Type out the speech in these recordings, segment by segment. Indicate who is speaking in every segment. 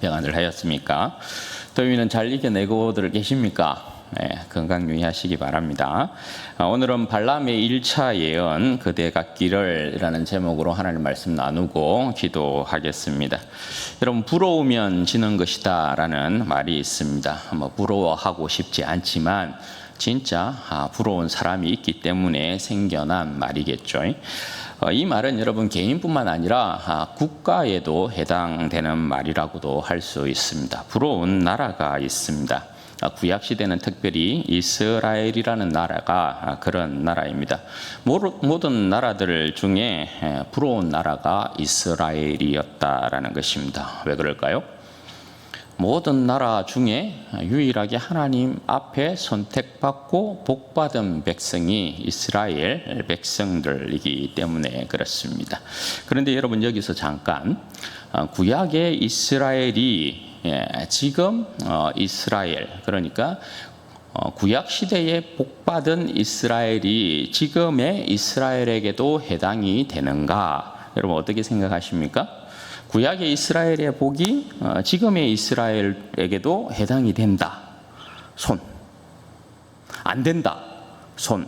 Speaker 1: 평안을 하였습니까? 더위는 잘 이겨내고들 계십니까? 건강 유의하시기 바랍니다. 오늘은 발람의 1차 예언 그대 같기를 라는 제목으로 하나님 말씀 나누고 기도하겠습니다. 여러분, 부러우면 지는 것이다 라는 말이 있습니다. 부러워하고 싶지 않지만 진짜 부러운 사람이 있기 때문에 생겨난 말이겠죠. 이 말은 여러분 개인뿐만 아니라 국가에도 해당되는 말이라고도 할 수 있습니다. 부러운 나라가 있습니다. 구약시대는 특별히 이스라엘이라는 나라가 그런 나라입니다. 모든 나라들 중에 부러운 나라가 이스라엘이었다라는 것입니다. 왜 그럴까요? 모든 나라 중에 유일하게 하나님 앞에 선택받고 복받은 백성이 이스라엘 백성들이기 때문에 그렇습니다. 그런데 여러분, 여기서 잠깐 구약의 이스라엘이 지금 이스라엘, 그러니까 구약 시대에 복받은 이스라엘이 지금의 이스라엘에게도 해당이 되는가? 여러분 어떻게 생각하십니까? 구약의 이스라엘의 복이 지금의 이스라엘에게도 해당이 된다. 손. 안 된다. 손.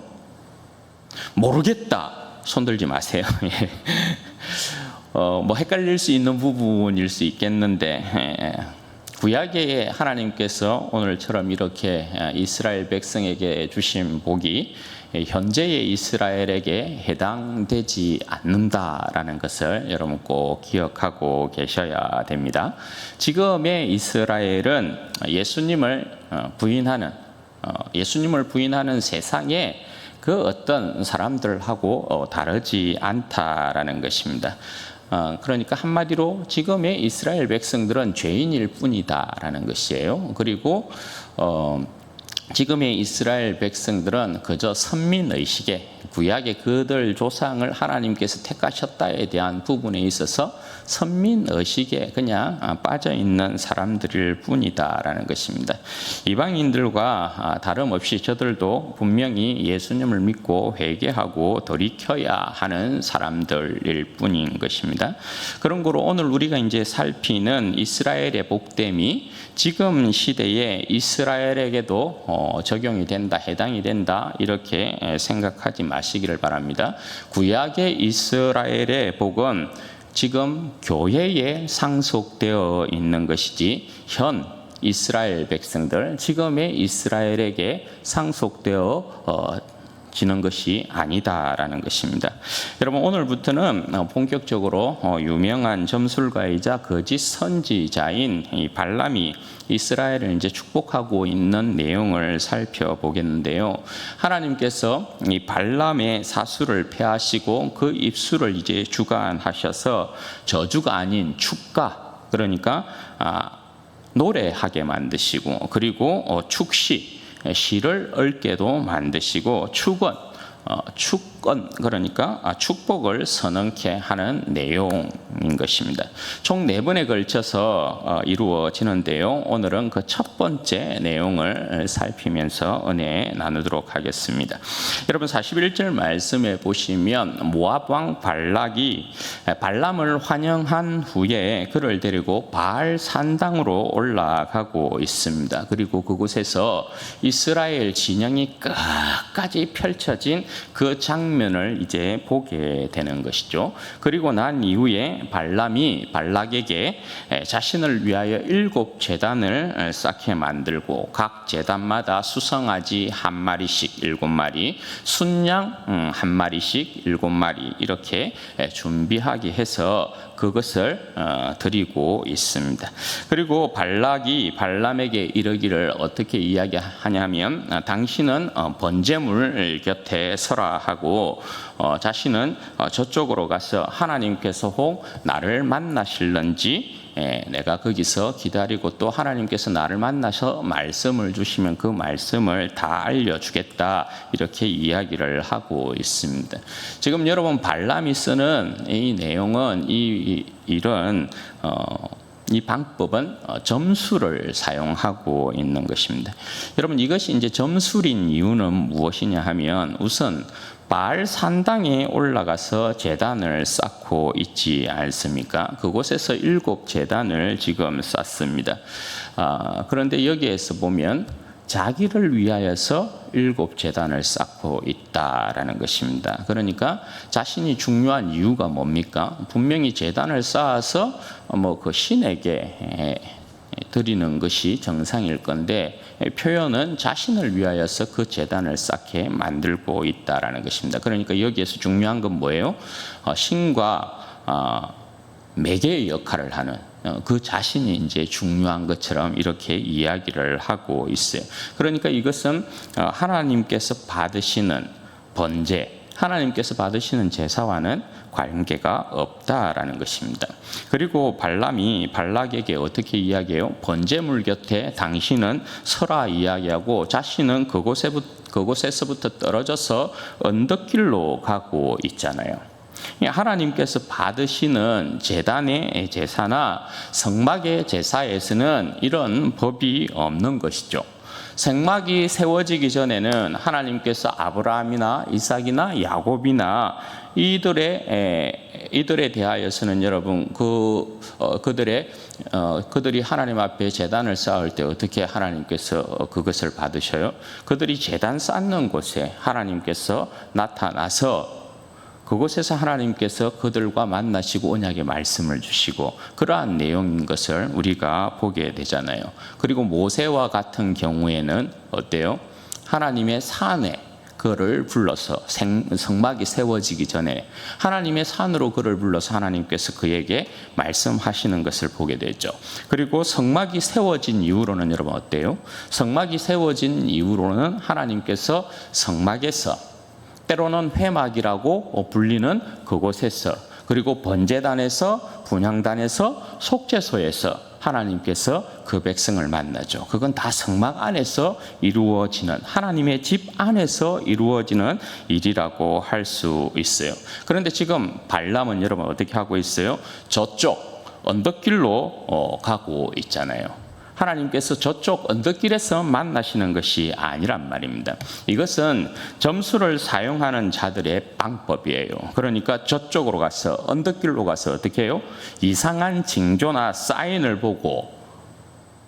Speaker 1: 모르겠다. 손 들지 마세요. 헷갈릴 수 있는 부분일 수 있겠는데, 구약의 하나님께서 오늘처럼 이렇게 이스라엘 백성에게 주신 복이 현재의 이스라엘에게 해당되지 않는다라는 것을 여러분 꼭 기억하고 계셔야 됩니다. 지금의 이스라엘은 예수님을 부인하는 세상의 그 어떤 사람들하고 다르지 않다라는 것입니다. 그러니까 한마디로 지금의 이스라엘 백성들은 죄인일 뿐이다라는 것이에요. 그리고 지금의 이스라엘 백성들은 그저 선민의식에 구약의 그들 조상을 하나님께서 택하셨다에 대한 부분에 있어서 선민의식에 그냥 빠져있는 사람들일 뿐이다라는 것입니다. 이방인들과 다름없이 저들도 분명히 예수님을 믿고 회개하고 돌이켜야 하는 사람들일 뿐인 것입니다. 그런 거로 오늘 우리가 이제 살피는 이스라엘의 복됨이 지금 시대에 이스라엘에게도 적용이 된다, 해당이 된다, 이렇게 생각하지 마시기를 바랍니다. 구약의 이스라엘의 복은 지금 교회에 상속되어 있는 것이지 현 이스라엘 백성들, 지금의 이스라엘에게 상속되어 지는 것이 아니다라는 것입니다. 여러분, 오늘부터는 본격적으로 유명한 점술가이자 거짓 선지자인 이 발람이 이스라엘을 이제 축복하고 있는 내용을 살펴보겠는데요. 하나님께서 이 발람의 사수를 폐하시고 그 입술을 이제 주관하셔서 저주가 아닌 축가, 그러니까 노래하게 만드시고, 그리고 축시, 시를 얽게도 만드시고, 축건, 그러니까 축복을 선언케 하는 내용인 것입니다. 총 4번에 걸쳐서 이루어지는데요. 오늘은 그 첫 번째 내용을 살피면서 은혜 나누도록 하겠습니다. 여러분, 41절 말씀에 보시면 모압 왕 발락이 발람을 환영한 후에 그를 데리고 바알 산당으로 올라가고 있습니다. 그리고 그곳에서 이스라엘 진영이 끝까지 펼쳐진 그 장면을 이제 보게 되는 것이죠. 그리고 난 이후에 발람이 발락에게 자신을 위하여 7제단을 쌓게 만들고 각 제단마다 수송아지 1마리씩 7마리, 순양 1마리씩 7마리 이렇게 준비하게 해서 그것을 드리고 있습니다. 그리고 발락이 발람에게 이르기를 어떻게 이야기하냐면, 당신은 번제물 곁에 서라 하고 자신은 저쪽으로 가서 하나님께서 혹 나를 만나실런지 내가 거기서 기다리고 또 하나님께서 나를 만나서 말씀을 주시면 그 말씀을 다 알려주겠다, 이렇게 이야기를 하고 있습니다. 지금 여러분 발람이 쓰는 이 내용은 이런 이 방법은 점수를 사용하고 있는 것입니다. 여러분, 이것이 이제 점술인 이유는 무엇이냐 하면, 우선 바알 산당에 올라가서 제단을 쌓고 있지 않습니까? 그곳에서 7 제단을 지금 쌓습니다. 그런데 여기에서 보면 자기를 위하여서 7 제단을 쌓고 있다라는 것입니다. 그러니까 자신이 중요한 이유가 뭡니까? 분명히 제단을 쌓아서 그 신에게 드리는 것이 정상일 건데, 표현은 자신을 위하여서 그 제단을 쌓게 만들고 있다라는 것입니다. 그러니까 여기에서 중요한 건 뭐예요? 신과 매개의 역할을 하는 그 자신이 이제 중요한 것처럼 이렇게 이야기를 하고 있어요. 그러니까 이것은 하나님께서 받으시는 번제, 하나님께서 받으시는 제사와는 관계가 없다라는 것입니다. 그리고 발람이 발락에게 어떻게 이야기해요? 번제물 곁에 당신은 서라 이야기하고, 자신은 그곳에서부터 떨어져서 언덕길로 가고 있잖아요. 하나님께서 받으시는 제단의 제사나 성막의 제사에서는 이런 법이 없는 것이죠. 성막이 세워지기 전에는 하나님께서 아브라함이나 이삭이나 야곱이나 이들에 대하여서는 여러분 그들이 하나님 앞에 제단을 쌓을 때 어떻게 하나님께서 그것을 받으셔요? 그들이 제단 쌓는 곳에 하나님께서 나타나서 그곳에서 하나님께서 그들과 만나시고 언약의 말씀을 주시고, 그러한 내용인 것을 우리가 보게 되잖아요. 그리고 모세와 같은 경우에는 어때요? 하나님의 산에 그를 불러서, 성막이 세워지기 전에 하나님의 산으로 그를 불러서 하나님께서 그에게 말씀하시는 것을 보게 되죠. 그리고 성막이 세워진 이후로는 여러분 어때요? 성막이 세워진 이후로는 하나님께서 성막에서, 때로는 회막이라고 불리는 그곳에서, 그리고 번제단에서, 분향단에서, 속죄소에서 하나님께서 그 백성을 만나죠. 그건 다 성막 안에서 이루어지는, 하나님의 집 안에서 이루어지는 일이라고 할 수 있어요. 그런데 지금 발람은 여러분 어떻게 하고 있어요? 저쪽 언덕길로 가고 있잖아요. 하나님께서 저쪽 언덕길에서 만나시는 것이 아니란 말입니다. 이것은 점수를 사용하는 자들의 방법이에요. 그러니까 저쪽으로 가서, 언덕길로 가서 어떻게 해요? 이상한 징조나 사인을 보고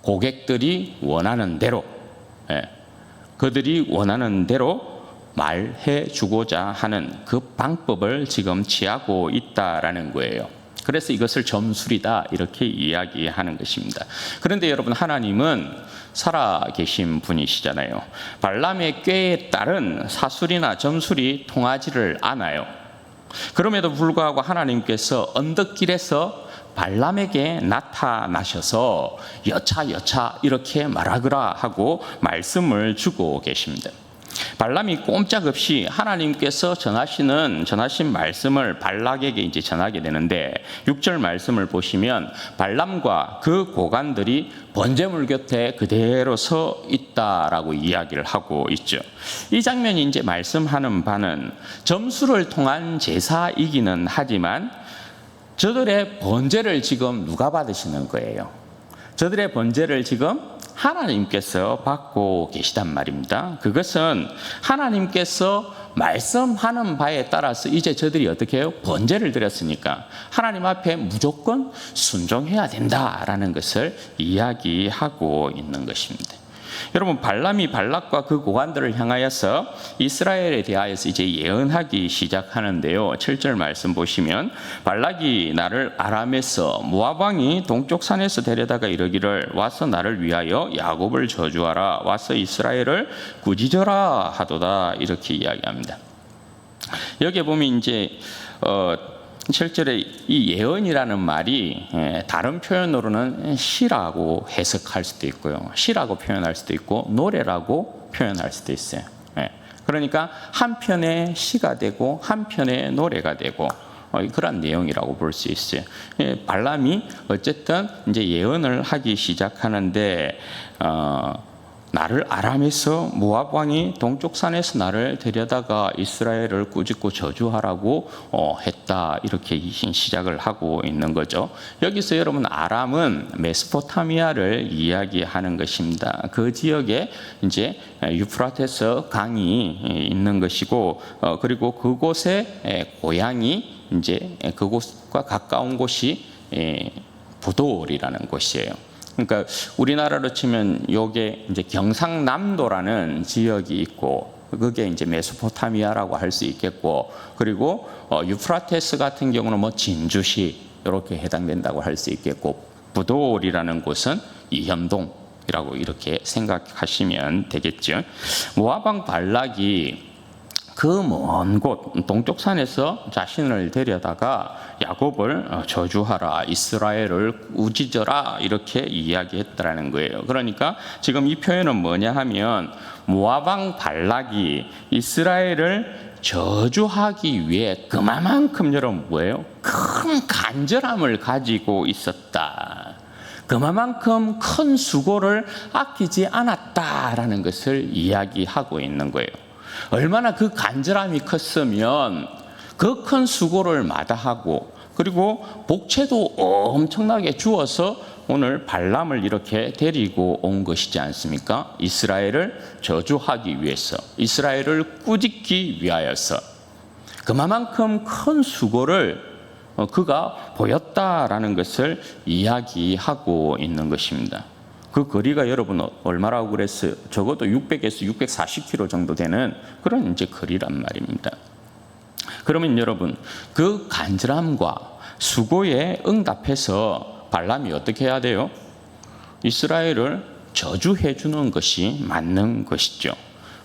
Speaker 1: 고객들이 원하는 대로, 그들이 원하는 대로 말해 주고자 하는 그 방법을 지금 취하고 있다라는 거예요. 그래서 이것을 점술이다 이렇게 이야기하는 것입니다. 그런데 여러분, 하나님은 살아계신 분이시잖아요. 발람의 꾀에 따른 사술이나 점술이 통하지를 않아요. 그럼에도 불구하고 하나님께서 언덕길에서 발람에게 나타나셔서 여차 이렇게 말하거라 하고 말씀을 주고 계십니다. 발람이 꼼짝없이 하나님께서 전하신 말씀을 발락에게 이제 전하게 되는데, 6절 말씀을 보시면 발람과 그 고관들이 번제물 곁에 그대로 서 있다라고 이야기를 하고 있죠. 이 장면이 이제 말씀하는 바는 점수를 통한 제사이기는 하지만 저들의 번제를 지금 누가 받으시는 거예요? 저들의 번제를 지금 하나님께서 받고 계시단 말입니다. 그것은 하나님께서 말씀하는 바에 따라서 이제 저들이 어떻게 해요? 번제를 드렸으니까 하나님 앞에 무조건 순종해야 된다라는 것을 이야기하고 있는 것입니다. 여러분, 발람이 발락과 그 고관들을 향하여서 이스라엘에 대하여서 이제 예언하기 시작하는데요. 7절 말씀 보시면, 발락이 나를 아람에서 모압 왕이 동쪽 산에서 데려다가 이르기를, 와서 나를 위하여 야곱을 저주하라, 와서 이스라엘을 꾸짖어라 하도다, 이렇게 이야기합니다. 여기에 보면 이제 7절에 이 예언이라는 말이 다른 표현으로는 시라고 해석할 수도 있고요, 시라고 표현할 수도 있고 노래라고 표현할 수도 있어요. 그러니까 한편의 시가 되고 한편의 노래가 되고 그런 내용이라고 볼 수 있어요. 발람이 어쨌든 이제 예언을 하기 시작하는데 나를 아람에서 모압 왕이 동쪽 산에서 나를 데려다가 이스라엘을 꾸짖고 저주하라고 했다. 이렇게 시작을 하고 있는 거죠. 여기서 여러분 아람은 메소포타미아를 이야기하는 것입니다. 그 지역에 이제 유프라테스 강이 있는 것이고 그리고 그곳의 고향이 이제 그곳과 가까운 곳이 부돌이라는 곳이에요. 그러니까 우리나라로 치면 요게 이제 경상남도라는 지역이 있고 그게 이제 메소포타미아라고 할 수 있겠고 그리고 유프라테스 같은 경우는 뭐 진주시 이렇게 해당된다고 할 수 있겠고 부돌이라는 곳은 이현동이라고 이렇게 생각하시면 되겠죠. 모압 왕 발락이 그 먼 곳 동쪽 산에서 자신을 데려다가 야곱을 저주하라, 이스라엘을 꾸짖어라 이렇게 이야기했다라는 거예요. 그러니까 지금 이 표현은 뭐냐 하면 모압 왕 발락이 이스라엘을 저주하기 위해 그만큼 여러분 뭐예요? 큰 간절함을 가지고 있었다. 그만큼 큰 수고를 아끼지 않았다라는 것을 이야기하고 있는 거예요. 얼마나 그 간절함이 컸으면 그 큰 수고를 마다하고 그리고 복채도 엄청나게 주어서 오늘 발람을 이렇게 데리고 온 것이지 않습니까? 이스라엘을 저주하기 위해서, 이스라엘을 꾸짖기 위하여서 그만큼 큰 수고를 그가 보였다라는 것을 이야기하고 있는 것입니다. 그 거리가 여러분 얼마라고 그랬어요? 적어도 600에서 640km 정도 되는 그런 이제 거리란 말입니다. 그러면 여러분 그 간절함과 수고에 응답해서 발람이 어떻게 해야 돼요? 이스라엘을 저주해 주는 것이 맞는 것이죠.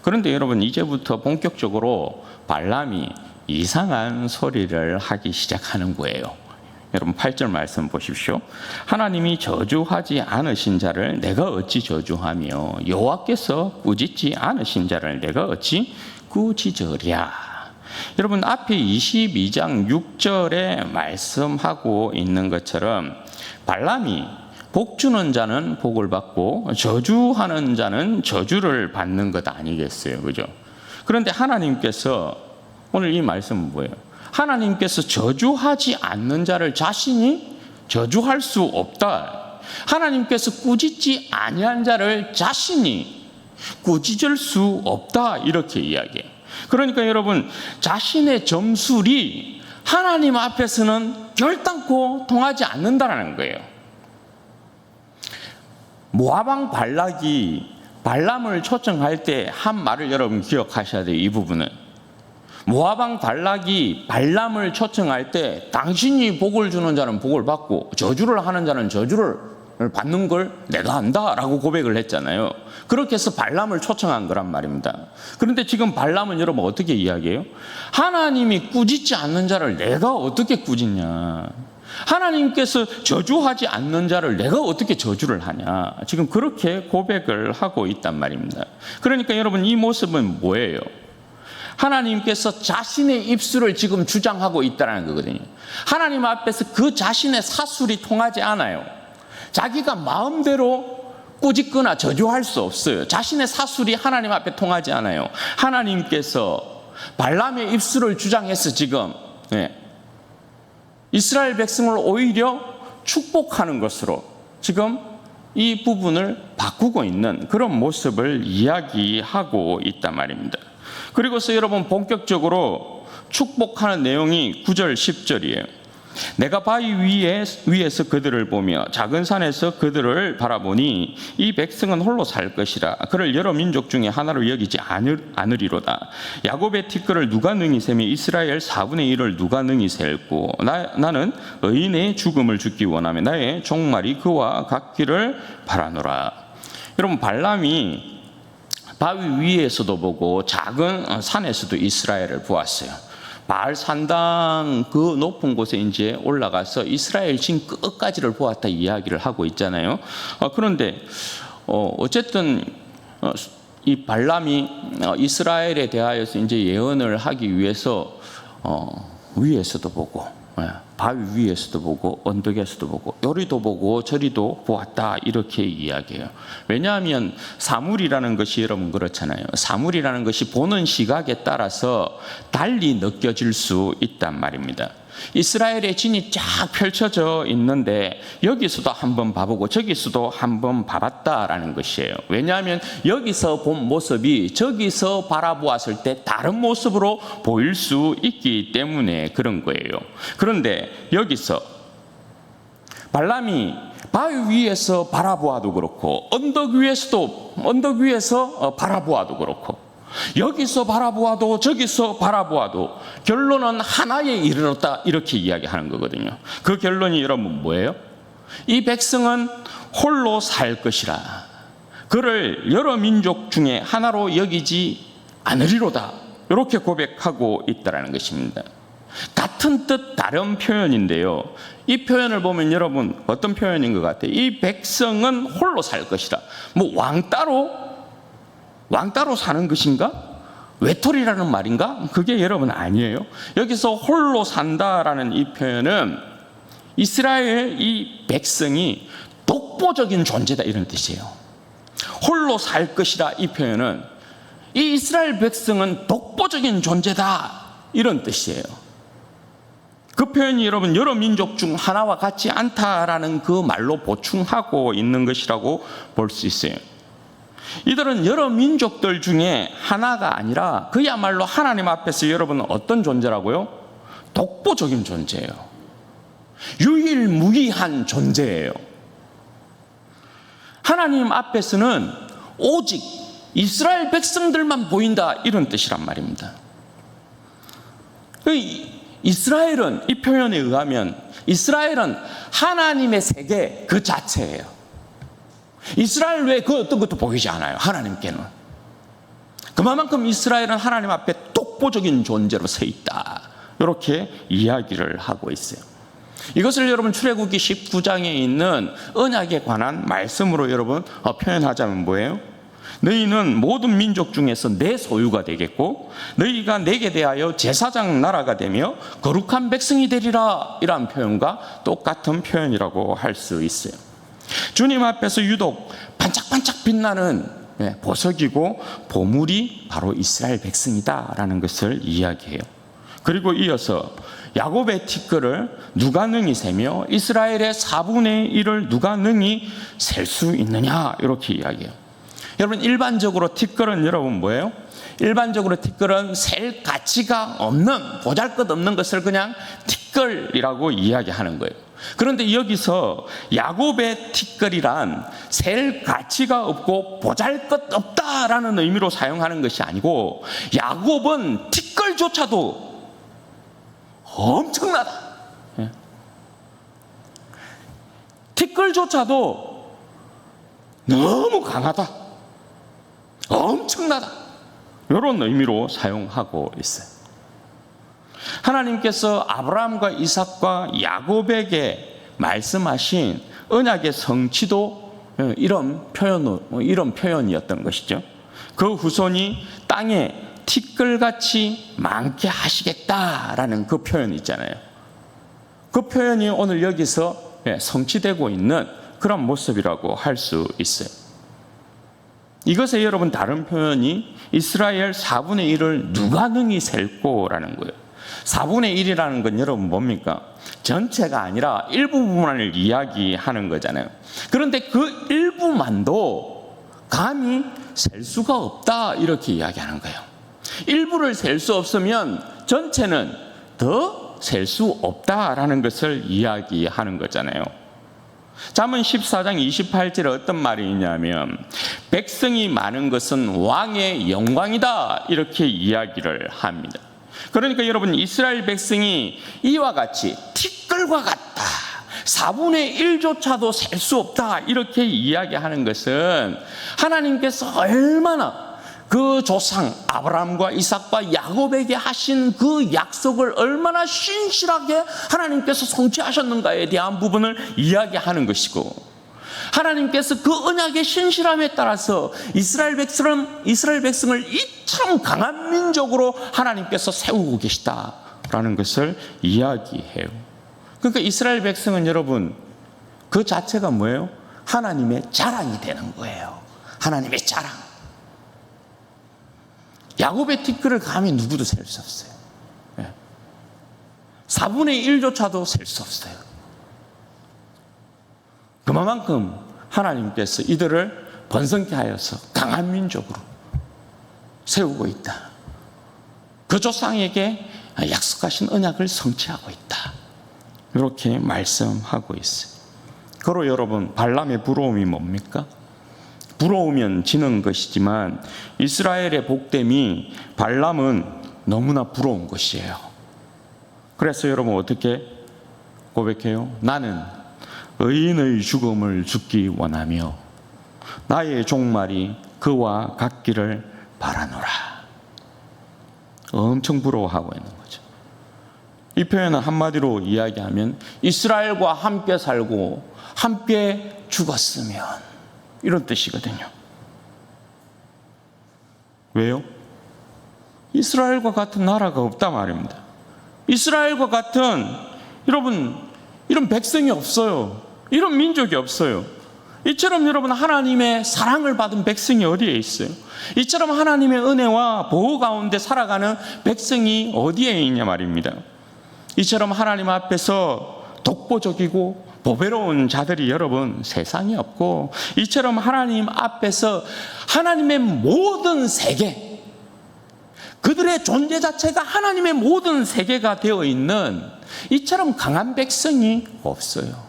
Speaker 1: 그런데 여러분 이제부터 본격적으로 발람이 이상한 소리를 하기 시작하는 거예요. 여러분 8절 말씀 보십시오. 하나님이 저주하지 않으신 자를 내가 어찌 저주하며 여호와께서 꾸짖지 않으신 자를 내가 어찌 꾸짖으랴. 여러분 앞에 22장 6절에 말씀하고 있는 것처럼 발람이 복 주는 자는 복을 받고 저주하는 자는 저주를 받는 것 아니겠어요, 그죠? 그런데 하나님께서 오늘 이 말씀은 뭐예요? 하나님께서 저주하지 않는 자를 자신이 저주할 수 없다. 하나님께서 꾸짖지 아니한 자를 자신이 꾸짖을 수 없다. 이렇게 이야기해요. 그러니까 여러분 자신의 점술이 하나님 앞에서는 결단코 통하지 않는다는 거예요. 모압 왕 발락이 발람을 초청할 때 한 말을 여러분 기억하셔야 돼요. 이 부분은. 모압 왕 발락이 발람을 초청할 때 당신이 복을 주는 자는 복을 받고 저주를 하는 자는 저주를 받는 걸 내가 안다라고 고백을 했잖아요. 그렇게 해서 발람을 초청한 거란 말입니다. 그런데 지금 발람은 여러분 어떻게 이야기해요? 하나님이 꾸짖지 않는 자를 내가 어떻게 꾸짖냐? 하나님께서 저주하지 않는 자를 내가 어떻게 저주를 하냐? 지금 그렇게 고백을 하고 있단 말입니다. 그러니까 여러분 이 모습은 뭐예요? 하나님께서 자신의 입술을 지금 주장하고 있다는 거거든요. 하나님 앞에서 그 자신의 사술이 통하지 않아요. 자기가 마음대로 꾸짖거나 저주할 수 없어요. 자신의 사술이 하나님 앞에 통하지 않아요. 하나님께서 발람의 입술을 주장해서 지금 이스라엘 백성을 오히려 축복하는 것으로 지금 이 부분을 바꾸고 있는 그런 모습을 이야기하고 있단 말입니다. 그리고서 여러분 본격적으로 축복하는 내용이 9절 10절이에요. 내가 바위 위에서 그들을 보며 작은 산에서 그들을 바라보니 이 백성은 홀로 살 것이라. 그를 여러 민족 중에 하나로 여기지 않으리로다. 야곱의 티끌을 누가 능히 세며 이스라엘 4분의 1을 누가 능히 셀고 나는 의인의 죽음을 죽기 원하며 나의 종말이 그와 같기를 바라노라. 여러분 발람이 바위 위에서도 보고 작은 산에서도 이스라엘을 보았어요. 바알 산당 그 높은 곳에 이제 올라가서 이스라엘 진 끝까지를 보았다 이야기를 하고 있잖아요. 그런데 어쨌든 이 발람이 이스라엘에 대하여서 이제 예언을 하기 위해서 위에서도 보고 바위 위에서도 보고 언덕에서도 보고 요리도 보고 저리도 보았다 이렇게 이야기해요. 왜냐하면 사물이라는 것이 여러분 그렇잖아요. 사물이라는 것이 보는 시각에 따라서 달리 느껴질 수 있단 말입니다. 이스라엘의 진이 쫙 펼쳐져 있는데 여기서도 한번 봐보고 저기서도 한번 봐봤다라는 것이에요. 왜냐하면 여기서 본 모습이 저기서 바라보았을 때 다른 모습으로 보일 수 있기 때문에 그런 거예요. 그런데 여기서 발람이 바위 위에서 바라보아도 그렇고 언덕 위에서 바라보아도 그렇고 여기서 바라보아도 저기서 바라보아도 결론은 하나에 이르렀다 이렇게 이야기하는 거거든요. 그 결론이 여러분 뭐예요? 이 백성은 홀로 살 것이라 그를 여러 민족 중에 하나로 여기지 않으리로다 이렇게 고백하고 있다는 것입니다. 같은 뜻 다른 표현인데요. 이 표현을 보면 여러분 어떤 표현인 것 같아요? 이 백성은 홀로 살 것이라 뭐 왕따로 사는 것인가? 외톨이라는 말인가? 그게 여러분 아니에요. 여기서 홀로 산다라는 이 표현은 이스라엘 이 백성이 독보적인 존재다 이런 뜻이에요. 홀로 살 것이라 이 표현은 이 이스라엘 백성은 독보적인 존재다 이런 뜻이에요. 그 표현이 여러분 여러 민족 중 하나와 같지 않다라는 그 말로 보충하고 있는 것이라고 볼 수 있어요. 이들은 여러 민족들 중에 하나가 아니라 그야말로 하나님 앞에서 여러분 어떤 존재라고요? 독보적인 존재예요. 유일무이한 존재예요. 하나님 앞에서는 오직 이스라엘 백성들만 보인다 이런 뜻이란 말입니다. 이스라엘은 이 표현에 의하면 이스라엘은 하나님의 세계 그 자체예요. 이스라엘 외에 그 어떤 것도 보이지 않아요. 하나님께는. 그만큼 이스라엘은 하나님 앞에 독보적인 존재로 서 있다. 이렇게 이야기를 하고 있어요. 이것을 여러분 출애굽기 19장에 있는 언약에 관한 말씀으로 여러분 표현하자면 뭐예요? 너희는 모든 민족 중에서 내 소유가 되겠고 너희가 내게 대하여 제사장 나라가 되며 거룩한 백성이 되리라 이러한 표현과 똑같은 표현이라고 할 수 있어요. 주님 앞에서 유독 반짝반짝 빛나는 보석이고 보물이 바로 이스라엘 백성이다라는 것을 이야기해요. 그리고 이어서 야곱의 티끌을 누가 능히 세며 이스라엘의 4분의 1을 누가 능히 셀 수 있느냐 이렇게 이야기해요. 여러분 일반적으로 티끌은 여러분 뭐예요? 일반적으로 티끌은 셀 가치가 없는 보잘것없는 것을 그냥 티끌이라고 이야기하는 거예요. 그런데 여기서 야곱의 티끌이란 셀 가치가 없고 보잘것없다라는 의미로 사용하는 것이 아니고 야곱은 티끌조차도 엄청나다. 티끌조차도 너무 강하다. 엄청나다. 이런 의미로 사용하고 있어요. 하나님께서 아브라함과 이삭과 야곱에게 말씀하신 언약의 성취도 이런 표현이었던 것이죠. 그 후손이 땅에 티끌같이 많게 하시겠다라는 그 표현이 있잖아요. 그 표현이 오늘 여기서 성취되고 있는 그런 모습이라고 할 수 있어요. 이것에 여러분 다른 표현이 이스라엘 4분의 1을 누가 능히 셀고라는 거예요. 4분의 1이라는 건 여러분 뭡니까? 전체가 아니라 일부분을 이야기하는 거잖아요. 그런데 그 일부만도 감히 셀 수가 없다 이렇게 이야기하는 거예요. 일부를 셀 수 없으면 전체는 더 셀 수 없다라는 것을 이야기하는 거잖아요. 잠언 14장 28절에 어떤 말이 있냐면 백성이 많은 것은 왕의 영광이다 이렇게 이야기를 합니다. 그러니까 여러분 이스라엘 백성이 이와 같이 티끌과 같다 4분의 1조차도 셀 수 없다 이렇게 이야기하는 것은 하나님께서 얼마나 그 조상 아브라함과 이삭과 야곱에게 하신 그 약속을 얼마나 신실하게 하나님께서 성취하셨는가에 대한 부분을 이야기하는 것이고 하나님께서 그 언약의 신실함에 따라서 이스라엘 백성을 이처럼 강한 민족으로 하나님께서 세우고 계시다라는 것을 이야기해요. 그러니까 이스라엘 백성은 여러분 그 자체가 뭐예요? 하나님의 자랑이 되는 거예요. 하나님의 자랑. 야곱의 티끌을 감히 누구도 셀 수 없어요. 4분의 1조차도 셀 수 없어요. 그만큼 하나님께서 이들을 번성케 하여서 강한 민족으로 세우고 있다. 그 조상에게 약속하신 언약을 성취하고 있다. 이렇게 말씀하고 있어요. 그로 여러분, 발람의 부러움이 뭡니까? 부러우면 지는 것이지만 이스라엘의 복됨이 발람은 너무나 부러운 것이에요. 그래서 여러분 어떻게 고백해요? 나는 의인의 죽음을 죽기 원하며 나의 종말이 그와 같기를 바라노라. 엄청 부러워하고 있는 거죠. 이 표현은 한마디로 이야기하면 이스라엘과 함께 살고 함께 죽었으면, 이런 뜻이거든요. 왜요? 이스라엘과 같은 나라가 없단 말입니다. 이스라엘과 같은 여러분 이런 백성이 없어요. 이런 민족이 없어요. 이처럼 여러분 하나님의 사랑을 받은 백성이 어디에 있어요? 이처럼 하나님의 은혜와 보호 가운데 살아가는 백성이 어디에 있냐 말입니다. 이처럼 하나님 앞에서 독보적이고 보배로운 자들이 여러분 세상에 없고, 이처럼 하나님 앞에서 하나님의 모든 세계, 그들의 존재 자체가 하나님의 모든 세계가 되어 있는 이처럼 강한 백성이 없어요.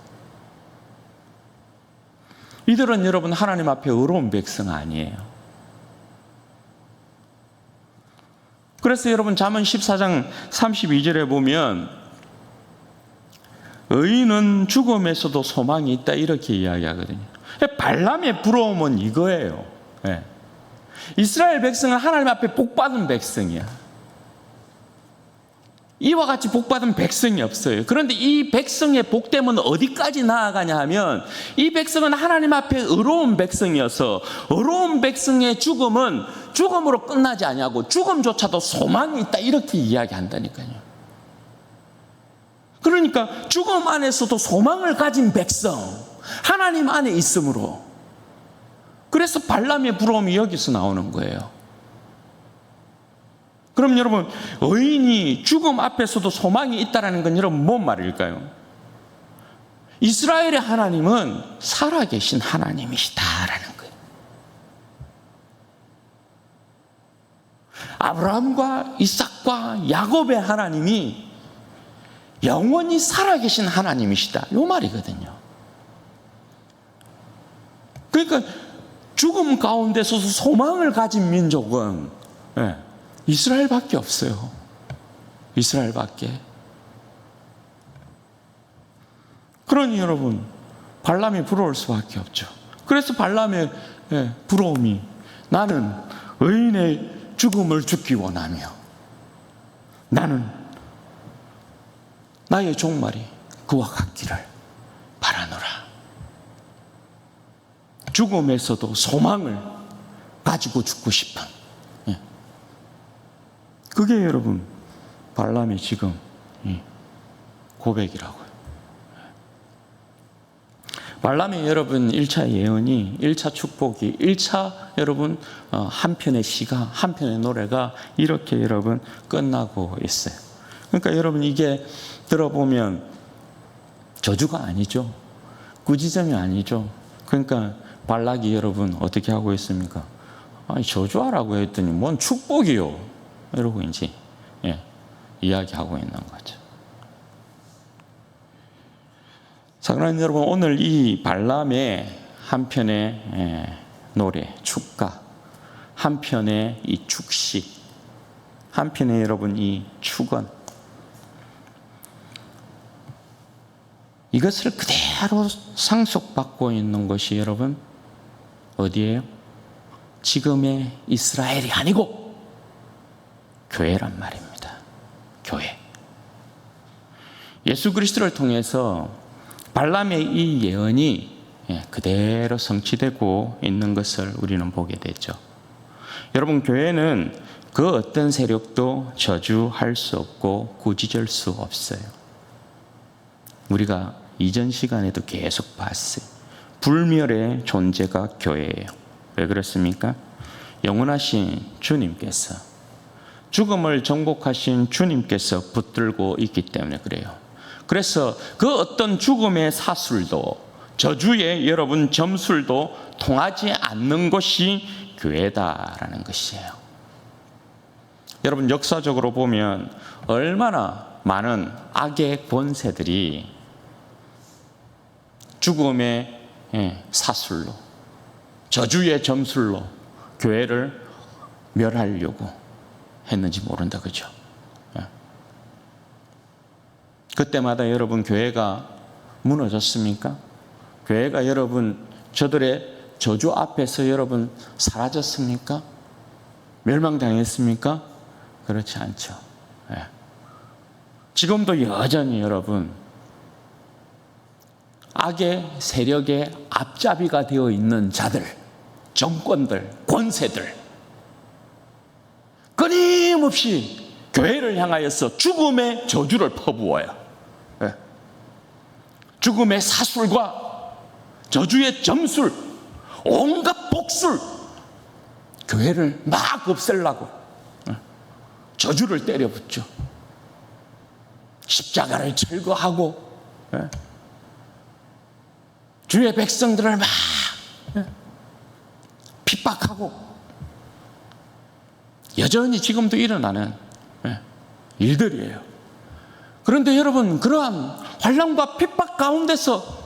Speaker 1: 이들은 여러분 하나님 앞에 의로운 백성 아니에요. 그래서 여러분 잠언 14장 32절에 보면 의인은 죽음에서도 소망이 있다, 이렇게 이야기하거든요. 발람의 부러움은 이거예요. 이스라엘 백성은 하나님 앞에 복받은 백성이야. 이와 같이 복받은 백성이 없어요. 그런데 이 백성의 복됨은 어디까지 나아가냐 하면, 이 백성은 하나님 앞에 의로운 백성이어서 의로운 백성의 죽음은 죽음으로 끝나지 아니하고 죽음조차도 소망이 있다, 이렇게 이야기한다니까요. 그러니까 죽음 안에서도 소망을 가진 백성, 하나님 안에 있으므로, 그래서 발람의 부러움이 여기서 나오는 거예요. 그럼 여러분, 의인이 죽음 앞에서도 소망이 있다는 건 여러분 뭔 말일까요? 이스라엘의 하나님은 살아계신 하나님이시다라는 거예요. 아브라함과 이삭과 야곱의 하나님이 영원히 살아계신 하나님이시다, 이 말이거든요. 그러니까 죽음 가운데서도 소망을 가진 민족은 이스라엘밖에 없어요. 이스라엘밖에. 그러니 여러분, 발람이 부러울 수밖에 없죠. 그래서 발람의 부러움이, 나는 의인의 죽음을 죽기 원하며 나는 나의 종말이 그와 같기를 바라노라. 죽음에서도 소망을 가지고 죽고 싶은, 그게 여러분 발람의 지금 고백이라고요. 발람의 여러분 1차 예언이, 1차 축복이, 1차 여러분 한 편의 시가, 한 편의 노래가 이렇게 여러분 끝나고 있어요. 그러니까 여러분 이게 들어보면 저주가 아니죠. 꾸짖음이 아니죠. 그러니까 발락이 여러분 어떻게 하고 있습니까? 아니, 저주하라고 했더니 뭔 축복이요, 이러고 이제 이야기하고 있는 거죠. 사랑하는 여러분, 오늘 이 발람의 한편의 노래, 축가, 한편의 이 축시, 한편의 여러분 이 축원, 이것을 그대로 상속받고 있는 것이 여러분 어디예요? 지금의 이스라엘이 아니고 교회란 말입니다. 교회. 예수 그리스도를 통해서 발람의 이 예언이 그대로 성취되고 있는 것을 우리는 보게 되죠. 여러분, 교회는 그 어떤 세력도 저주할 수 없고 꾸짖을 수 없어요. 우리가 이전 시간에도 계속 봤어요. 불멸의 존재가 교회예요. 왜 그렇습니까? 영원하신 주님께서, 죽음을 정복하신 주님께서 붙들고 있기 때문에 그래요. 그래서 그 어떤 죽음의 사술도, 저주의 여러분 점술도 통하지 않는 것이 교회다라는 것이에요. 여러분, 역사적으로 보면 얼마나 많은 악의 권세들이 죽음의 사술로, 저주의 점술로 교회를 멸하려고 했는지 모른다, 그죠? 그때마다 여러분 교회가 무너졌습니까? 교회가 여러분 저들의 저주 앞에서 여러분 사라졌습니까? 멸망당했습니까? 그렇지 않죠. 지금도 여전히 여러분 악의 세력의 앞잡이가 되어 있는 자들, 정권들, 권세들, 끊임없이 교회를 향하여서 죽음의 저주를 퍼부어요. 죽음의 사술과 저주의 점술, 온갖 복술, 교회를 막 없애려고 저주를 때려붙죠. 십자가를 철거하고 주의 백성들을 막 핍박하고, 여전히 지금도 일어나는 일들이에요. 그런데 여러분, 그러한 환난과 핍박 가운데서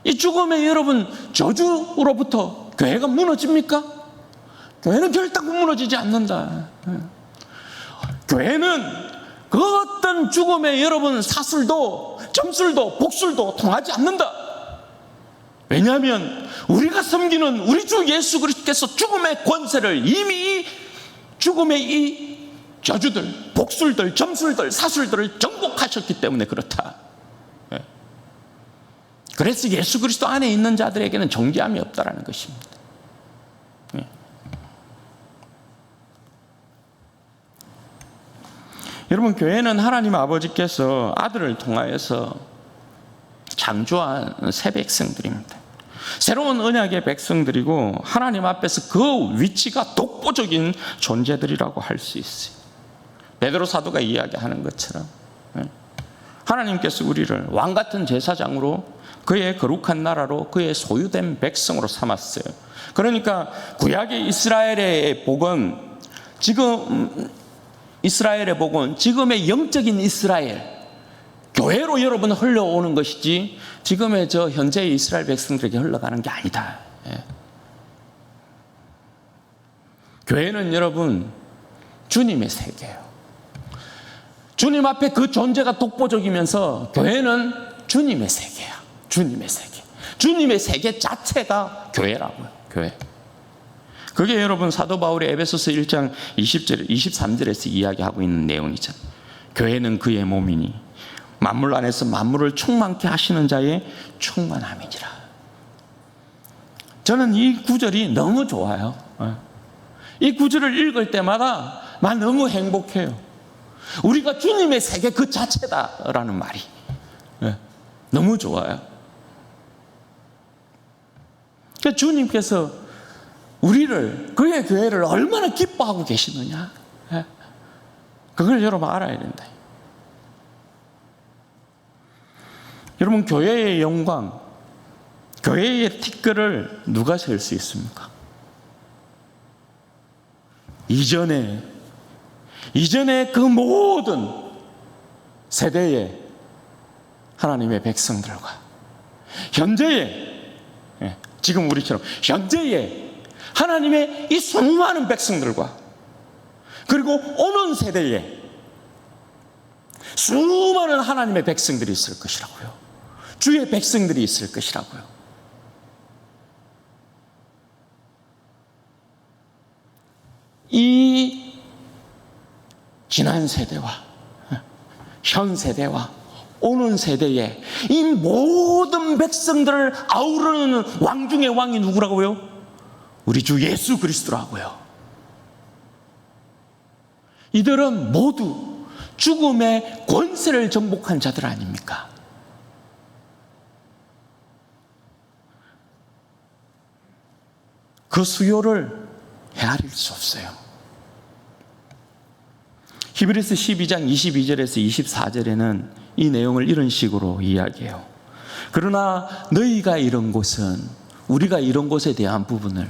Speaker 1: 이 죽음의 여러분 저주로부터 교회가 무너집니까? 교회는 결단코 무너지지 않는다. 교회는 그 어떤 죽음의 여러분 사술도 점술도 복술도 통하지 않는다. 왜냐하면 우리가 섬기는 우리 주 예수 그리스도께서 죽음의 권세를 이미 죽음의 이 저주들, 복술들, 점술들, 사술들을 정복하셨기 때문에 그렇다. 그래서 예수 그리스도 안에 있는 자들에게는 정죄함이 없다라는 것입니다. 여러분, 교회는 하나님 아버지께서 아들을 통하여서 창조한 새 백성들입니다. 새로운 언약의 백성들이고 하나님 앞에서 그 위치가 독보적인 존재들이라고 할 수 있어요. 베드로 사도가 이야기하는 것처럼 하나님께서 우리를 왕같은 제사장으로, 그의 거룩한 나라로, 그의 소유된 백성으로 삼았어요. 그러니까 구약의 이스라엘의 복은 지금의 영적인 이스라엘, 교회로 여러분 흘러오는 것이지 지금의 현재의 이스라엘 백성들에게 흘러가는 게 아니다. 교회는 여러분 주님의 세계예요. 주님 앞에 그 존재가 독보적이면서 교회는 주님의 세계야. 주님의 세계. 주님의 세계 자체가 교회라고요. 교회. 그게 여러분 사도 바울의 에베소서 1장 20절, 23절에서 이야기하고 있는 내용이죠. 교회는 그의 몸이니 만물 안에서 만물을 충만케 하시는 자의 충만함이니라. 저는 이 구절이 너무 좋아요. 이 구절을 읽을 때마다 난 너무 행복해요. 우리가 주님의 세계 그 자체다라는 말이 너무 좋아요. 그러니까 주님께서 우리를, 그의 교회를 얼마나 기뻐하고 계시느냐, 그걸 여러분 알아야 된다. 여러분, 교회의 영광, 교회의 티끌을 누가 셀 수 있습니까? 이전에 그 모든 세대의 하나님의 백성들과 현재의, 지금 우리처럼 현재의 하나님의 이 수많은 백성들과, 그리고 오는 세대에 수많은 하나님의 백성들이 있을 것이라고요. 주의 백성들이 있을 것이라고요. 이 지난 세대와 현 세대와 오는 세대에 이 모든 백성들을 아우르는 왕 중의 왕이 누구라고요? 우리 주 예수 그리스도라고요. 이들은 모두 죽음의 권세를 정복한 자들 아닙니까? 그 수요를 헤아릴 수 없어요. 히브리서 12장 22절에서 24절에는 이 내용을 이런 식으로 이야기해요. 그러나 너희가 이런 곳은, 우리가 이런 곳에 대한 부분을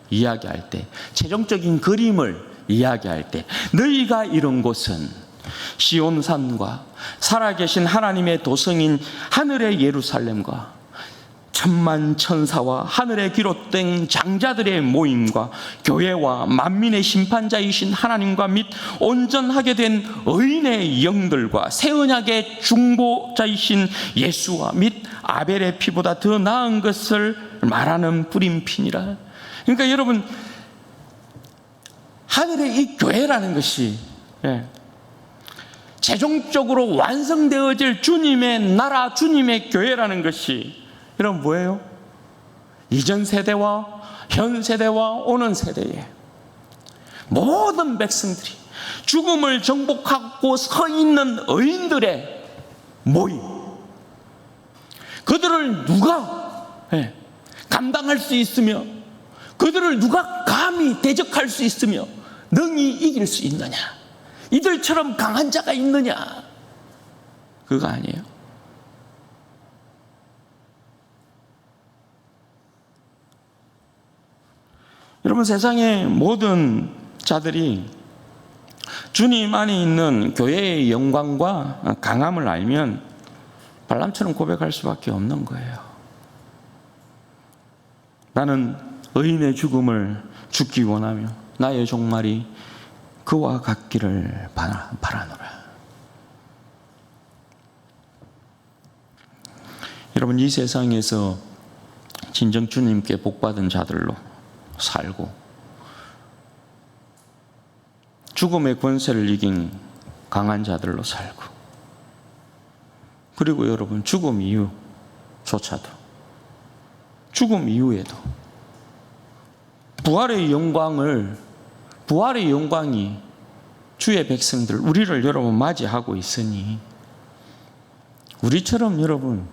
Speaker 1: 이야기할 때, 최종적인 그림을 이야기할 때, 너희가 이런 곳은 시온산과 살아계신 하나님의 도성인 하늘의 예루살렘과 천만 천사와 하늘에 기록된 장자들의 모임과 교회와 만민의 심판자이신 하나님과 및 온전하게 된 의인의 영들과 새 언약의 중보자이신 예수와 및 아벨의 피보다 더 나은 것을 말하는 뿌림피니라. 그러니까 여러분, 하늘의 이 교회라는 것이 최종적으로 완성되어질 주님의 나라, 주님의 교회라는 것이 여러분 뭐예요? 이전 세대와 현 세대와 오는 세대에 모든 백성들이 죽음을 정복하고 서 있는 의인들의 모임, 그들을 누가 감당할 수 있으며, 그들을 누가 감히 대적할 수 있으며 능히 이길 수 있느냐? 이들처럼 강한 자가 있느냐? 그거 아니에요. 여러분, 세상의 모든 자들이 주님 안에 있는 교회의 영광과 강함을 알면 발람처럼 고백할 수밖에 없는 거예요. 나는 의인의 죽음을 죽기 원하며 나의 종말이 그와 같기를 바라노라. 여러분, 이 세상에서 진정 주님께 복받은 자들로 살고 죽음의 권세를 이긴 강한 자들로 살고, 그리고 여러분, 죽음 이후조차도, 죽음 이후에도 부활의 영광이 주의 백성들, 우리를 여러분 맞이하고 있으니 우리처럼 여러분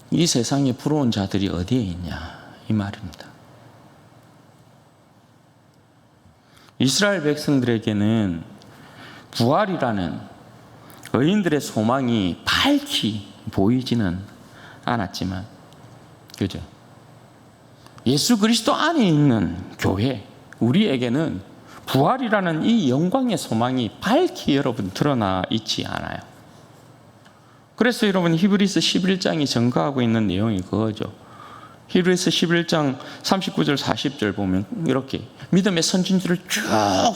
Speaker 1: 이 세상에 부러운 자들이 어디에 있냐 이 말입니다. 이스라엘 백성들에게는 부활이라는 의인들의 소망이 밝히 보이지는 않았지만, 그죠? 예수 그리스도 안에 있는 교회, 우리에게는 부활이라는 이 영광의 소망이 밝히 여러분 드러나 있지 않아요. 그래서 여러분, 히브리서 11장이 증거하고 있는 내용이 그거죠. 히브리서 11장 39절 40절 보면 이렇게 믿음의 선진들을 쭉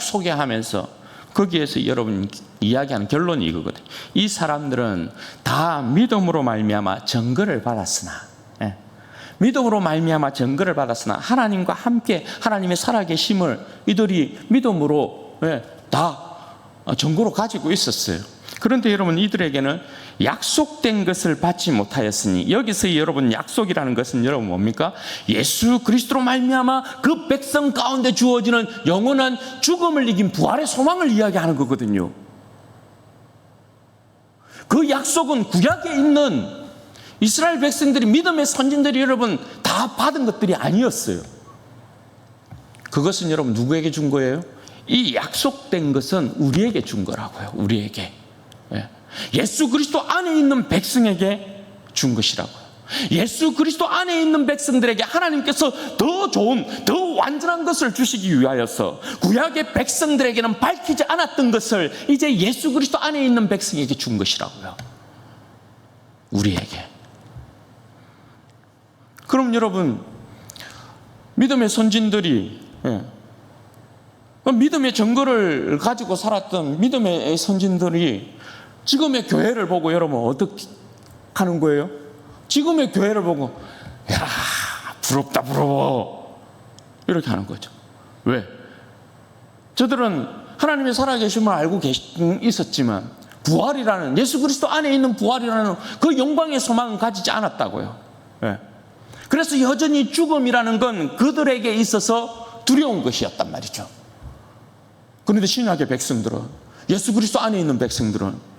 Speaker 1: 소개하면서 거기에서 여러분 이야기하는 결론이 이거거든요. 이 사람들은 다 믿음으로 말미암아 증거를 받았으나, 믿음으로 말미암아 증거를 받았으나 하나님과 함께 하나님의 살아계심을 이들이 믿음으로 다 증거로 가지고 있었어요. 그런데 여러분, 이들에게는 약속된 것을 받지 못하였으니, 여기서 여러분 약속이라는 것은 여러분 뭡니까? 예수 그리스도로 말미암아 그 백성 가운데 주어지는 영원한 죽음을 이긴 부활의 소망을 이야기하는 거거든요. 그 약속은 구약에 있는 이스라엘 백성들이, 믿음의 선진들이 여러분 다 받은 것들이 아니었어요. 그것은 여러분 누구에게 준 거예요? 이 약속된 것은 우리에게 준 거라고요. 우리에게. 예수 그리스도 안에 있는 백성에게 준 것이라고요. 예수 그리스도 안에 있는 백성들에게 하나님께서 더 좋은, 더 완전한 것을 주시기 위하여서 구약의 백성들에게는 밝히지 않았던 것을 이제 예수 그리스도 안에 있는 백성에게 준 것이라고요. 우리에게. 그럼 여러분, 믿음의 선진들이 믿음의 증거를 가지고 살았던 믿음의 선진들이 지금의 교회를 보고 여러분 어떻게 하는 거예요? 지금의 교회를 보고 야, 부럽다 부러워, 이렇게 하는 거죠. 왜? 저들은 하나님의 살아계심을 알고 있었지만 부활이라는, 예수 그리스도 안에 있는 부활이라는 그 영광의 소망은 가지지 않았다고요. 그래서 여전히 죽음이라는 건 그들에게 있어서 두려운 것이었단 말이죠. 그런데 신약의 백성들은, 예수 그리스도 안에 있는 백성들은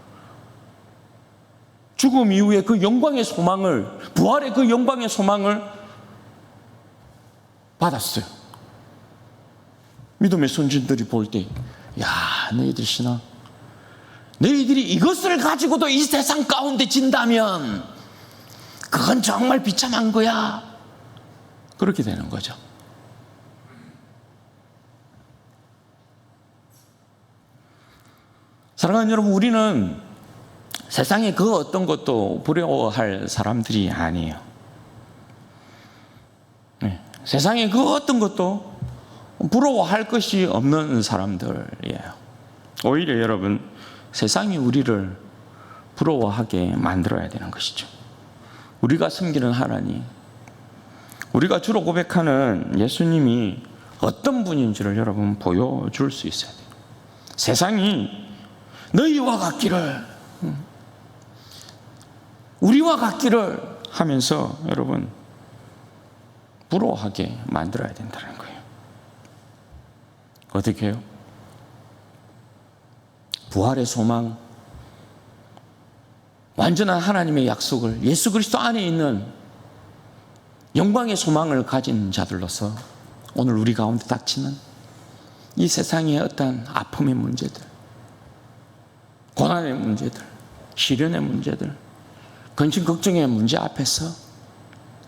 Speaker 1: 죽음 이후에 그 영광의 소망을, 부활의 그 영광의 소망을 받았어요. 믿음의 선진들이 볼 때, 야, 너희들 신앙, 너희들이 이것을 가지고도 이 세상 가운데 진다면 그건 정말 비참한 거야. 그렇게 되는 거죠. 사랑하는 여러분, 우리는 세상에 그 어떤 것도 부러워할 사람들이 아니에요. 네. 세상에 그 어떤 것도 부러워할 것이 없는 사람들이에요. 오히려 여러분, 세상이 우리를 부러워하게 만들어야 되는 것이죠. 우리가 섬기는 하나님, 우리가 주로 고백하는 예수님이 어떤 분인지를 여러분 보여줄 수 있어야 돼요. 세상이 너희와 같기를, 우리와 같기를 하면서 여러분 부러워하게 만들어야 된다는 거예요. 어떻게 해요? 부활의 소망, 완전한 하나님의 약속을, 예수 그리스도 안에 있는 영광의 소망을 가진 자들로서 오늘 우리 가운데 닥치는 이 세상의 어떤 아픔의 문제들, 고난의 문제들, 시련의 문제들, 근심 걱정의 문제 앞에서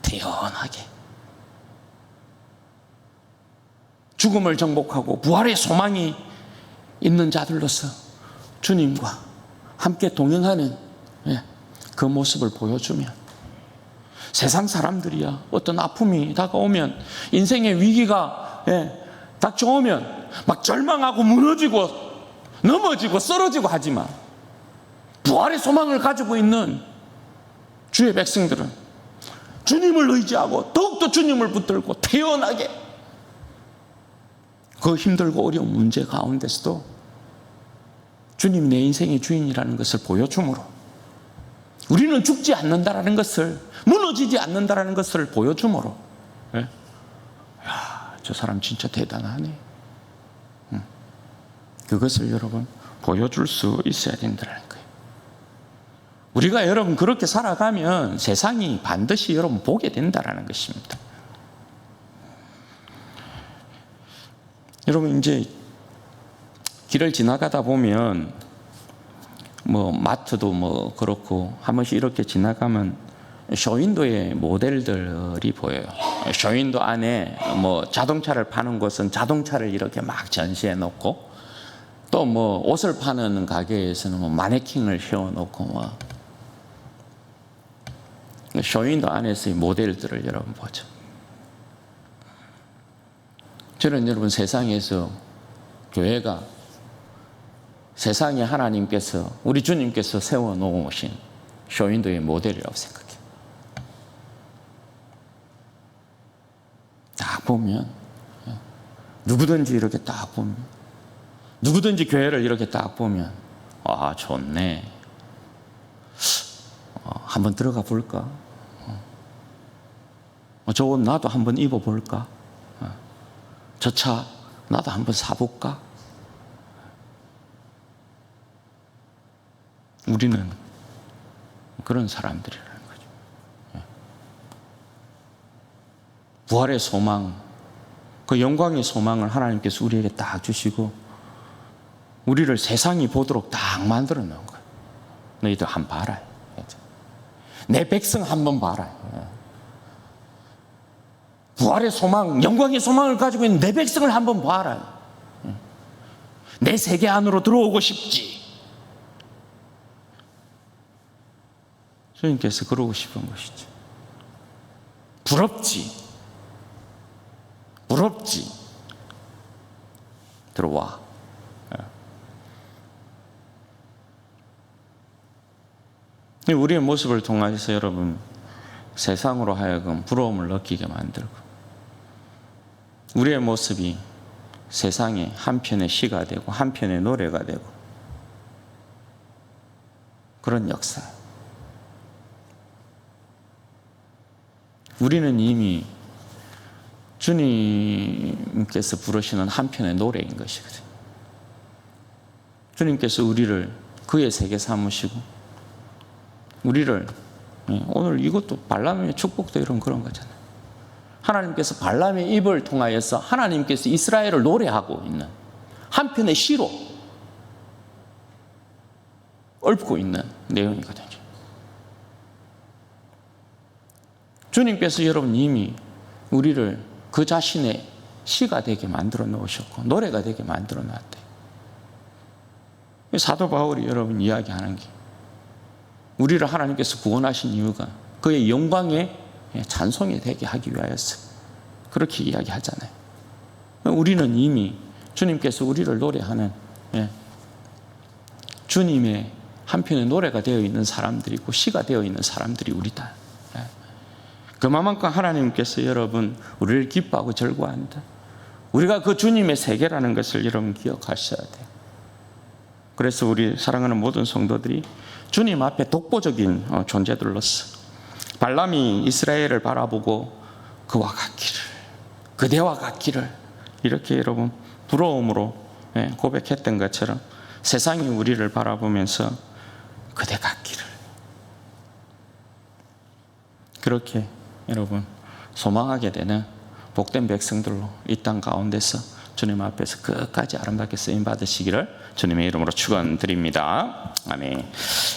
Speaker 1: 태연하게 죽음을 정복하고 부활의 소망이 있는 자들로서 주님과 함께 동행하는 그 모습을 보여주면, 세상 사람들이야 어떤 아픔이 다가오면, 인생의 위기가 닥쳐오면 막 절망하고 무너지고 넘어지고 쓰러지고 하지만, 부활의 소망을 가지고 있는 주의 백성들은 주님을 의지하고 더욱더 주님을 붙들고 태연하게 그 힘들고 어려운 문제 가운데서도 주님 내 인생의 주인이라는 것을 보여주므로, 우리는 죽지 않는다라는 것을, 무너지지 않는다라는 것을 보여주므로, 야, 저 사람 진짜 대단하네, 그것을 여러분 보여줄 수 있어야 된다는 거예요. 우리가 여러분 그렇게 살아가면 세상이 반드시 여러분 보게 된다는 것입니다. 여러분 이제 길을 지나가다 보면 뭐 마트도 뭐 그렇고 한 번씩 이렇게 지나가면 쇼윈도의 모델들이 보여요. 쇼윈도 안에 뭐 자동차를 파는 곳은 자동차를 이렇게 막 전시해 놓고, 또 뭐 옷을 파는 가게에서는 뭐 마네킹을 세워 놓고, 뭐 쇼윈도 안에서의 모델들을 여러분 보죠. 저는 여러분 세상에서 교회가 세상에 하나님께서, 우리 주님께서 세워놓으신 쇼윈도의 모델이라고 생각해요. 딱 보면, 누구든지 이렇게 딱 보면, 누구든지 교회를 이렇게 딱 보면, 아, 좋네, 한번 들어가 볼까? 저 옷 나도 한번 입어볼까? 저 차 나도 한번 사볼까? 우리는 그런 사람들이라는 거죠. 부활의 소망, 그 영광의 소망을 하나님께서 우리에게 딱 주시고 우리를 세상이 보도록 딱 만들어 놓은 거예요. 너희들 한번 봐라, 내 백성 한번 봐라. 부활의 소망, 영광의 소망을 가지고 있는 내 백성을 한번 봐라. 내 세계 안으로 들어오고 싶지. 주님께서 그러고 싶은 것이죠. 부럽지. 부럽지. 들어와. 우리의 모습을 통해서 여러분 세상으로 하여금 부러움을 느끼게 만들고, 우리의 모습이 세상에 한편의 시가 되고 한편의 노래가 되고, 그런 역사. 우리는 이미 주님께서 부르시는 한편의 노래인 것이거든요. 주님께서 우리를 그의 세계 삼으시고, 우리를, 오늘 이것도 발람의 축복도 이런 그런 거잖아요. 하나님께서 발람의 입을 통하여서 하나님께서 이스라엘을 노래하고 있는 한편의 시로 읊고 있는 내용이거든요. 주님께서 여러분 이미 우리를 그 자신의 시가 되게 만들어 놓으셨고 노래가 되게 만들어 놨대요. 사도 바울이 여러분 이야기하는 게 우리를 하나님께서 구원하신 이유가 그의 영광의 찬송이 되게 하기 위하였어. 그렇게 이야기하잖아요. 우리는 이미 주님께서 우리를 노래하는 주님의 한편의 노래가 되어 있는 사람들이고 시가 되어 있는 사람들이 우리다. 그만큼 하나님께서 여러분 우리를 기뻐하고 즐거워한다. 우리가 그 주님의 세계라는 것을 여러분 기억하셔야 돼요. 그래서 우리 사랑하는 모든 성도들이 주님 앞에 독보적인 존재들로서 발람이 이스라엘을 바라보고 그와 같기를, 그대와 같기를 이렇게 여러분 부러움으로 고백했던 것처럼 세상이 우리를 바라보면서 그대 같기를 그렇게 여러분 소망하게 되는 복된 백성들로 이 땅 가운데서 주님 앞에서 끝까지 아름답게 쓰임 받으시기를 주님의 이름으로 축원드립니다. 아멘.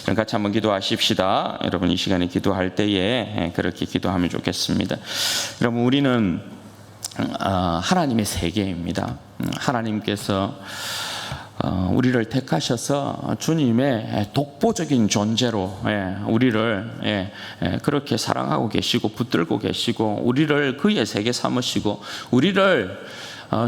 Speaker 1: 그럼 같이 한번 기도하십시다. 여러분 이 시간에 기도할 때에 그렇게 기도하면 좋겠습니다. 여러분 우리는 하나님의 세계입니다. 하나님께서 우리를 택하셔서 주님의 독보적인 존재로 우리를 그렇게 사랑하고 계시고 붙들고 계시고 우리를 그의 세계 삼으시고 우리를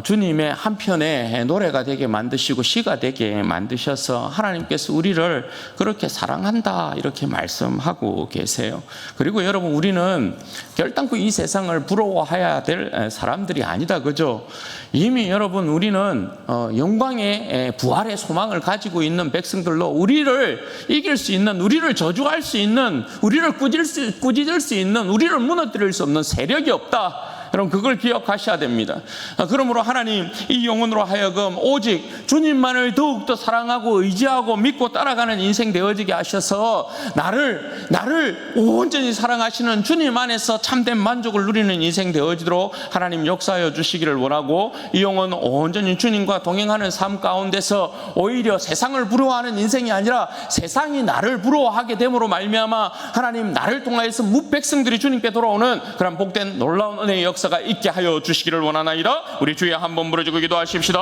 Speaker 1: 주님의 한편의 노래가 되게 만드시고 시가 되게 만드셔서 하나님께서 우리를 그렇게 사랑한다 이렇게 말씀하고 계세요. 그리고 여러분 우리는 결단코 이 세상을 부러워해야 될 사람들이 아니다, 그죠? 이미 여러분 우리는 영광의 부활의 소망을 가지고 있는 백성들로 우리를 이길 수 있는, 우리를 저주할 수 있는, 우리를 꾸짖을 수 있는, 우리를 무너뜨릴 수 없는 세력이 없다. 여러분 그걸 기억하셔야 됩니다. 그러므로 하나님 이 영혼으로 하여금 오직 주님만을 더욱더 사랑하고 의지하고 믿고 따라가는 인생 되어지게 하셔서 나를 온전히 사랑하시는 주님 안에서 참된 만족을 누리는 인생 되어지도록 하나님 역사하여 주시기를 원하고 이 영혼 온전히 주님과 동행하는 삶 가운데서 오히려 세상을 부러워하는 인생이 아니라 세상이 나를 부러워하게 됨으로 말미암아 하나님 나를 통하여서 무백성들이 주님께 돌아오는 그런 복된 놀라운 은혜의 역사가 있게 하여 주시기를 원하나이다. 우리 주여 한번 부르짖고 기도하십시다.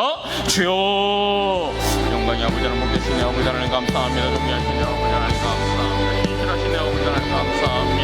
Speaker 1: 주여 영광이 아버지 하나님 복되시네 아버지 하나님 감사합니다. 존귀하시네 아버지 하나님 감사합니다. 신실하시네 아버지 하나님 감사합니다.